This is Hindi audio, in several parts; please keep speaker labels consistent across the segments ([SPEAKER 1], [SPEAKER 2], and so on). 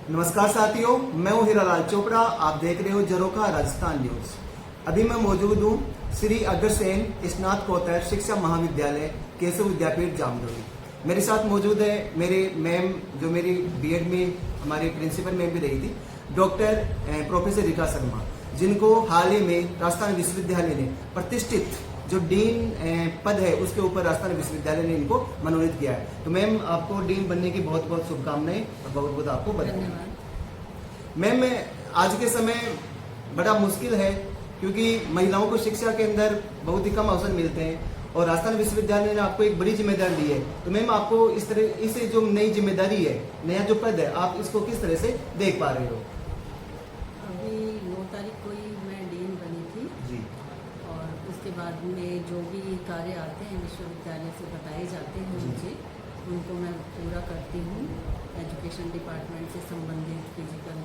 [SPEAKER 1] नमस्कार साथियों, मैं हूं हीरालाल चोपड़ा। आप देख रहे हो झरोखा राजस्थान न्यूज। अभी मैं मौजूद हूं श्री अग्रसेन स्नातकोत्तर शिक्षा महाविद्यालय केशव विद्यापीठ जामदोरी। मेरे साथ मौजूद है मेरे मैम, जो मेरी बीएड में हमारी प्रिंसिपल मैम भी रही थी, डॉक्टर प्रोफेसर रीता शर्मा, जिनको हाल ही में राजस्थान विश्वविद्यालय ने प्रतिष्ठित जो डीन पद है उसके ऊपर राजस्थान विश्वविद्यालय ने इनको मनोनीत किया है। तो मैम, आपको डीन बनने की बहुत बहुत शुभकामनाएं और बहुत बहुत आपको बधाई। मैम, आज के समय बड़ा मुश्किल है क्योंकि महिलाओं को शिक्षा के अंदर बहुत ही कम अवसर मिलते हैं और राजस्थान विश्वविद्यालय ने आपको एक बड़ी जिम्मेदारी दी है। तो मैम, आपको इस जो नई जिम्मेदारी है, नया जो पद है, आप इसको किस तरह से देख पा रहे हो?
[SPEAKER 2] अभी 9 तारीख को ही मैं डीन बनी थी
[SPEAKER 1] जी।
[SPEAKER 2] और उसके बाद में जो भी कार्य आते हैं विश्वविद्यालय से बताए जाते हैं मुझे, उनको मैं पूरा करती हूँ। एजुकेशन डिपार्टमेंट से संबंधित, फिजिकल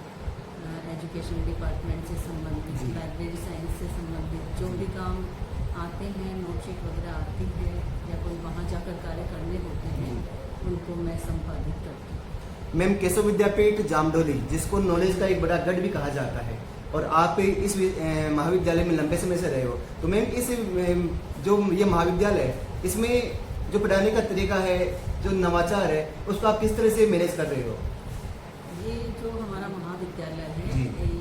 [SPEAKER 2] एजुकेशन डिपार्टमेंट से संबंधित, लाइब्रेरी साइंस से संबंधित जो भी काम आते हैं, नोटशीट वगैरह आती है या कोई वहाँ जाकर कार्य करने होते हैं, उनको मैं संपादित करती हूँ।
[SPEAKER 1] मैम, केशव विद्यापीठ जामडोली, जिसको नॉलेज का एक बड़ा गढ़ भी कहा जाता है, और आप इस महाविद्यालय में लंबे समय से रहे हो, तो मैम इस जो ये महाविद्यालय है, इसमें जो पढ़ाने का तरीका है, जो नवाचार है, उसको आप किस तरह से मैनेज कर रहे हो?
[SPEAKER 2] ये जो हमारा महाविद्यालय है,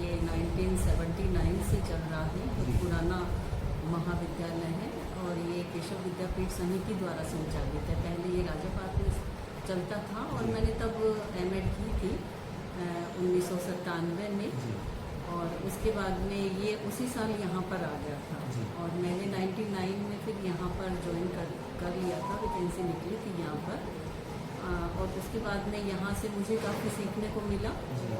[SPEAKER 2] ये 1979 से चल रहा है, बहुत पुराना महाविद्यालय है और ये केशव विद्यापीठ समिति द्वारा संचालित है। पहले ये राजापाट में चलता था और मैंने तब एमएड की थी 1997 में, और उसके बाद में ये उसी साल यहाँ पर आ गया था और मैंने 99 में फिर यहाँ पर ज्वाइन कर लिया था। वैकेंसी निकली थी यहाँ पर और उसके बाद में यहाँ से मुझे काफ़ी सीखने को मिला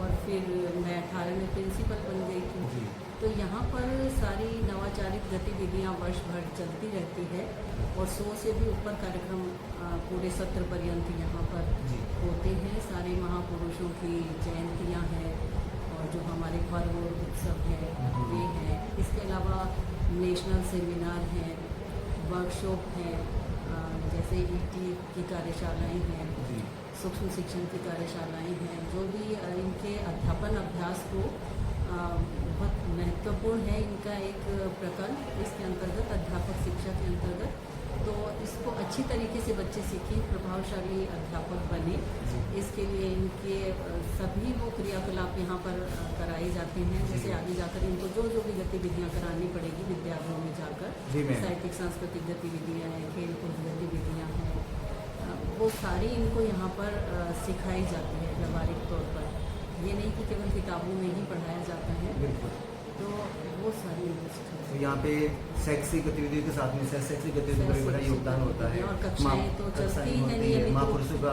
[SPEAKER 2] और फिर मैं 18 में प्रिंसिपल बन गई थी। तो यहाँ पर सारी नवाचारिक गतिविधियाँ वर्ष भर चलती रहती है और 100 से भी ऊपर कार्यक्रम पूरे सत्र पर्यंत यहाँ पर होते हैं। सारे महापुरुषों की जयंतियाँ हैं और जो हमारे पर्व उत्सव हैं वे हैं। इसके अलावा नेशनल सेमिनार हैं, वर्कशॉप हैं, जैसे ईटी की कार्यशालाएं हैं, सूक्ष्म शिक्षण की कार्यशालाएं हैं, जो भी इनके अध्यापन अभ्यास को बहुत महत्वपूर्ण है। इनका एक प्रकल्प इसके अंतर्गत, अध्यापक शिक्षा के अंतर्गत, तो इसको अच्छी तरीके से बच्चे सीखें, प्रभावशाली अध्यापक बने, इसके लिए इनके सभी वो क्रियाकलाप यहाँ पर कराए जाते हैं। जैसे आगे जाकर इनको जो भी गतिविधियाँ करानी पड़ेगी विद्यालयों में जाकर, साहित्यिक सांस्कृतिक गतिविधियाँ हैं, खेल कूद गतिविधियाँ हैं, वो सारी इनको यहाँ पर सिखाई जाती है व्यवहारिक तौर पर। ये नहीं कि केवल किताबों में ही पढ़ाया जाता है, तो वो सारी
[SPEAKER 1] तो यहाँ पे शैक्षिक गतिविधियों के साथ में शैक्षिक गतिविधियों का भी बड़ा योगदान होता है।
[SPEAKER 2] और कक्षाएं तो चलती हैं,
[SPEAKER 1] महापुरुषों का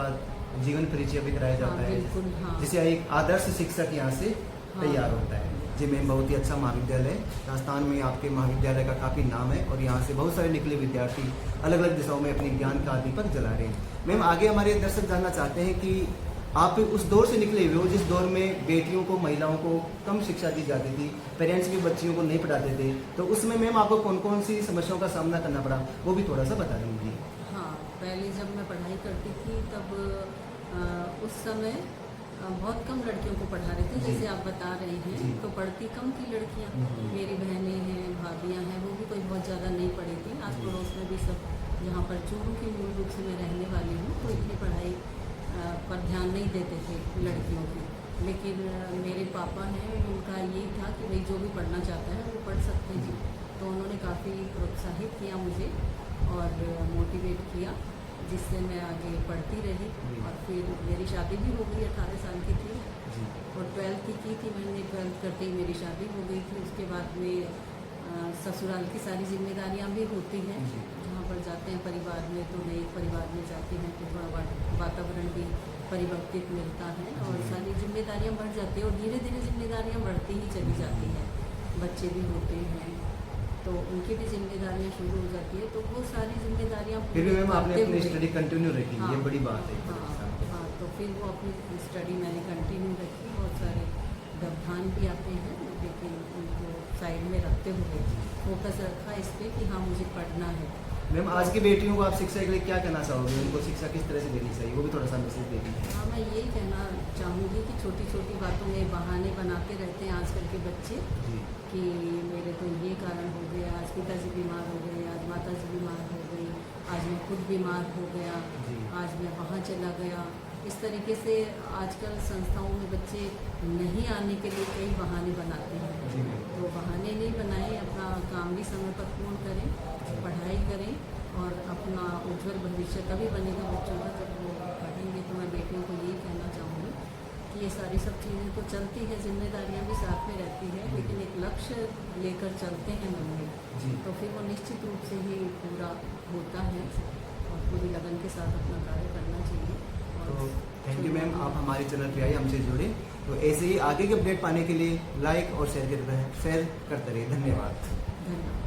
[SPEAKER 1] जीवन परिचय भी कराया जाता है, जिसे एक आदर्श शिक्षक यहाँ से तैयार होता है। जी मैम, बहुत ही अच्छा महाविद्यालय है। राजस्थान में आपके महाविद्यालय का काफ़ी नाम है और यहाँ से बहुत सारे निकले विद्यार्थी अलग अलग दिशाओं में अपने ज्ञान का दीपक जला रहे हैं। मैम, आगे हमारे दर्शक जानना चाहते हैं कि आप उस दौर से निकले हुए हो जिस दौर में बेटियों को, महिलाओं को कम शिक्षा दी जाती थी, पेरेंट्स भी बच्चियों को नहीं पढ़ाते थे, तो उसमें मैम आपको कौन कौन सी समस्याओं का सामना करना पड़ा, वो भी थोड़ा सा बता दीजिए।
[SPEAKER 2] हाँ, पहले जब मैं पढ़ाई करती थी तब उस समय बहुत कम लड़कियों को पढ़ा रहे थे, जैसे आप बता रहे हैं, तो पढ़ती कम थी लड़कियाँ। मेरी बहनें हैं, भाभियाँ हैं, वो भी कोई बहुत ज़्यादा नहीं पढ़ी थी। आस पड़ोस में भी सब, यहाँ पर चूरू की मूल रूप से मैं रहने वाली हूँ, तो इतनी पढ़ाई पर ध्यान नहीं देते थे लड़कियों की। लेकिन मेरे पापा हैं, उनका यही था कि भाई जो भी पढ़ना चाहता है वो पढ़ सकते हैं, तो उन्होंने काफ़ी प्रोत्साहित किया मुझे और मोटिवेट किया, जिससे मैं आगे पढ़ती रही। और फिर मेरी शादी भी हो गई, 18 साल की थी और 12th की थी मैंने। 12th करते ही मेरी शादी हो गई थी। उसके बाद में ससुराल की सारी जिम्मेदारियां भी होती हैं, जहाँ पर जाते हैं परिवार में, तो नए परिवार में जाते हैं तो थोड़ा वातावरण भी परिवर्तित मिलता है और सारी जिम्मेदारियां बढ़ जाती हैं और धीरे धीरे जिम्मेदारियां बढ़ती ही चली जाती हैं। बच्चे भी होते हैं तो उनकी भी जिम्मेदारियां शुरू हो जाती है, तो वो सारी जिम्मेदारियां
[SPEAKER 1] फिर भी मैम आपने अपनी स्टडी कंटिन्यू रखी।
[SPEAKER 2] हाँ,
[SPEAKER 1] ये बड़ी बात है।
[SPEAKER 2] हाँ, तो फिर वो अपनी स्टडी मैंने कंटिन्यू रखी। बहुत सारे व्यवधान भी आते हैं, लेकिन उनको साइड में रखते हुए फोकस रखा इस पर कि हाँ मुझे पढ़ना है।
[SPEAKER 1] मैम, आज की बेटियों को आप शिक्षा के लिए क्या कहना चाहोगे? उनको शिक्षा किस तरह से देनी चाहिए, वो भी थोड़ा सा मैसेज दे दीजिए।
[SPEAKER 2] हाँ, मैं यही कहना चाहूँगी कि छोटी छोटी बातों में बहाने बनाते रहते हैं आजकल के बच्चे
[SPEAKER 1] जी
[SPEAKER 2] कि मेरे तो ये कारण हो गया, आज पिताजी बीमार हो गए, आज माताजी बीमार हो गई, आज मैं खुद बीमार हो गया,
[SPEAKER 1] जी।
[SPEAKER 2] आज मैं वहाँ चला गया। इस तरीके से आजकल संस्थाओं में बच्चे नहीं आने के लिए कई बहाने बनाते हैं।
[SPEAKER 1] जी
[SPEAKER 2] तो बहाने नहीं बनाएं, अपना काम भी समय पर पूर्ण करें, पढ़ाई करें और अपना उज्जवल भविष्य तभी बनेगा बच्चों का जब वो पढ़ेंगे। तो मैं बेटियों को यही कहना चाहूँगी कि ये सारी सब चीज़ें तो चलती है, जिम्मेदारियाँ भी साथ में रहती है, लेकिन एक लक्ष्य लेकर चलते हैं मन में
[SPEAKER 1] जी
[SPEAKER 2] तो फिर वो निश्चित रूप से ही पूरा होता है और पूरी लगन के साथ अपना कार्य करना चाहिए।
[SPEAKER 1] तो थैंक यू मैम, आप हमारे चैनल पे आई, हमसे जुड़े। तो ऐसे ही आगे के अपडेट पाने के लिए लाइक और शेयर करते रहिए। धन्यवाद।
[SPEAKER 2] धन्यवाद।